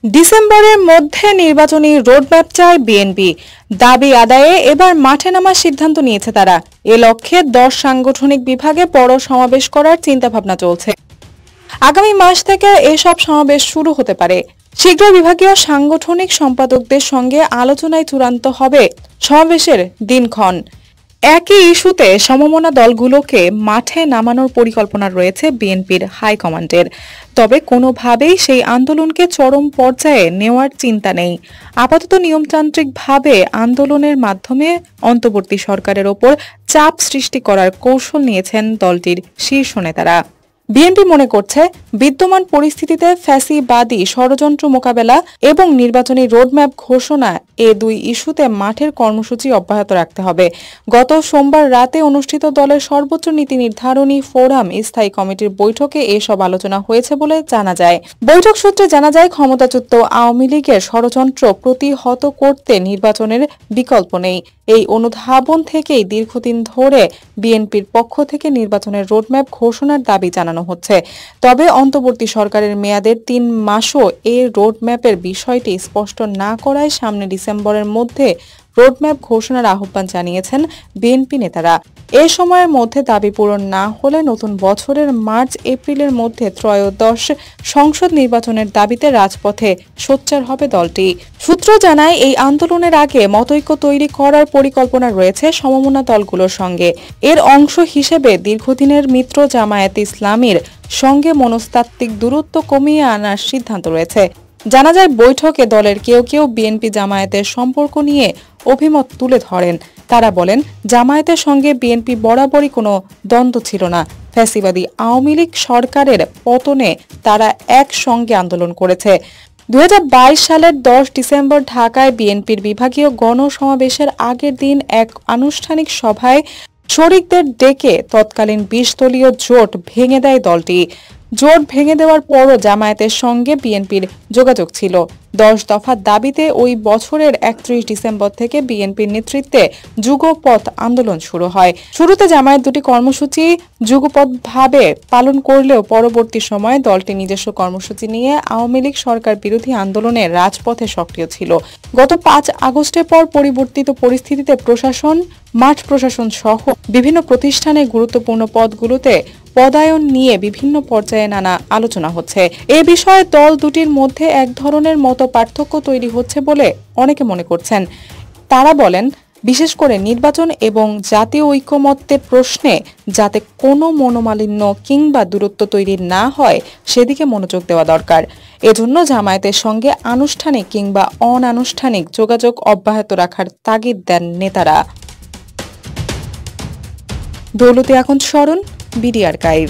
ডিসেম্বরের মধ্যে নির্বাচনী রোডম্যাপ চায় বিএনপি। দাবি আদায়ে এবার মাঠে নামার সিদ্ধান্ত নিয়েছে তারা। এ লক্ষ্যে 10 সাংগঠনিক বিভাগে বড় সমাবেশ করার চিন্তাভাবনা চলছে। আগামী মাস থেকে এসব সমাবেশ শুরু হতে পারে। শীঘ্র বিভাগীয় সাংগঠনিক সম্পাদকদের সঙ্গে আলোচনায় চূড়ান্ত হবে সমাবেশের দিনক্ষণ। একই ইস্যুতে সমমনা দলগুলোকে মাঠে নামানোর পরিকল্পনা রয়েছে বিএনপির হাইকমান্ডের। তবে কোনোভাবেই সেই আন্দোলনকে চরম পর্যায়ে নেওয়ার চিন্তা নেই। আপাতত নিয়মতান্ত্রিকভাবে আন্দোলনের মাধ্যমে অন্তর্বর্তী সরকারের ওপর চাপ সৃষ্টি করার কৌশল নিয়েছেন দলটির শীর্ষ নেতারা। বিএনপি মনে করছে, বিদ্যমান পরিস্থিতিতে ফ্যাসিবাদী ষড়যন্ত্র মোকাবেলা এবং নির্বাচনী রোডম্যাপ ঘোষণা এ দুই ইস্যুতে মাঠের কর্মসূচি অব্যাহত রাখতে হবে। গত সোমবার রাতে অনুষ্ঠিত দলের সর্বোচ্চ নীতি নির্ধারণী ফোরাম স্থায়ী কমিটির বৈঠকে এসব আলোচনা হয়েছে বলে জানা যায়। বৈঠক সূত্রে জানা যায়, ক্ষমতাচ্যুত আওয়ামী লীগের ষড়যন্ত্র প্রতিহত করতে নির্বাচনের বিকল্প নেই। এই অনুধাবন থেকেই দীর্ঘদিন ধরে বিএনপির পক্ষ থেকে নির্বাচনের রোডম্যাপ ঘোষণার দাবি জানানো হচ্ছে। তবে অন্তর্বর্তী সরকারের মেয়াদের 3 মাসও এই রোডম্যাপের বিষয়টি স্পষ্ট না করায় সামনে ডিসেম্বরের মধ্যে রোডম্যাপ ঘোষণার আহ্বান জানিয়েছেন বিএনপি নেতারা। এ সময়ের মধ্যে দাবি পূরণ না হলে নতুন বছরের মার্চ-এপ্রিলের মধ্যে ত্রয়োদশ সংসদ নির্বাচনের দাবিতে রাজপথে সোচ্চার হবে দলটি। সূত্র জানায়, এই আন্দোলনের আগে মতৈক্য তৈরি করার পরিকল্পনা রয়েছে সমমনা দলগুলোর সঙ্গে। এর অংশ হিসেবে দীর্ঘদিনের মিত্র জামায়াতে ইসলামীর সঙ্গে মনস্তাত্ত্বিক দূরত্ব কমিয়ে আনার সিদ্ধান্ত রয়েছে। জানা যায়, বৈঠকে দলের কেউ কেউ বিএনপি জামায়াতের সম্পর্ক নিয়ে অভিমত তুলে ধরেন। তারা বলেন, জামায়াতের সঙ্গে বিএনপি বরাবরই কোনো দ্বন্দ্ব ছিল না। ফ্যাসিবাদী আওয়ামী লীগ সরকারের পতনে তারা একসঙ্গে আন্দোলন করেছে। 2022 সালের 10 ডিসেম্বর ঢাকায় বিএনপির বিভাগীয় গণসমাবেশের আগের দিন এক আনুষ্ঠানিক সভায় শরিকদের ডেকে তৎকালীন 20 দলীয় জোট ভেঙে দেয় দলটি। জোট ভেঙে দেওয়ার পরও জামায়াতের সঙ্গে বিএনপির যোগাযোগ ছিল। 10 দফা দাবিতে ওই বছরের 31 ডিসেম্বর থেকে বিএনপির নেতৃত্বে যুগপৎ আন্দোলন শুরু হয়। শুরুতে জামায়াত দুটি কর্মসূচি যুগপৎভাবে পালন করলেও পরবর্তী সময়ে দলটি নিজস্ব কর্মসূচি নিয়ে আওয়ামী লীগ সরকার বিরোধী আন্দোলনে রাজপথে সক্রিয় ছিল। গত 5 আগস্টের পর পরিবর্তিত পরিস্থিতিতে প্রশাসন, মাঠ প্রশাসন সহ বিভিন্ন প্রতিষ্ঠানের গুরুত্বপূর্ণ পদগুলোতে পদায়ন নিয়ে বিভিন্ন পর্যায়ে নানা আলোচনা হচ্ছে। এ বিষয়ে দল দুটির মধ্যে এক ধরনের পার্থক্য তৈরি হচ্ছে বলে অনেকে মনে করছেন। তারা বলেন, বিশেষ করে নির্বাচন এবং জাতীয় ঐকমত্যের প্রশ্নে যাতে কোনো মনোমালিন্য কিংবা দূরত্ব তৈরি না হয় সেদিকে মনোযোগ দেওয়া দরকার। এজন্য জামায়াতের সঙ্গে আনুষ্ঠানিক কিংবা অনানুষ্ঠানিক যোগাযোগ অব্যাহত রাখার তাগিদ দেন নেতারা। দৌলতে এখন স্মরণ, বিডি আর্কাইভ।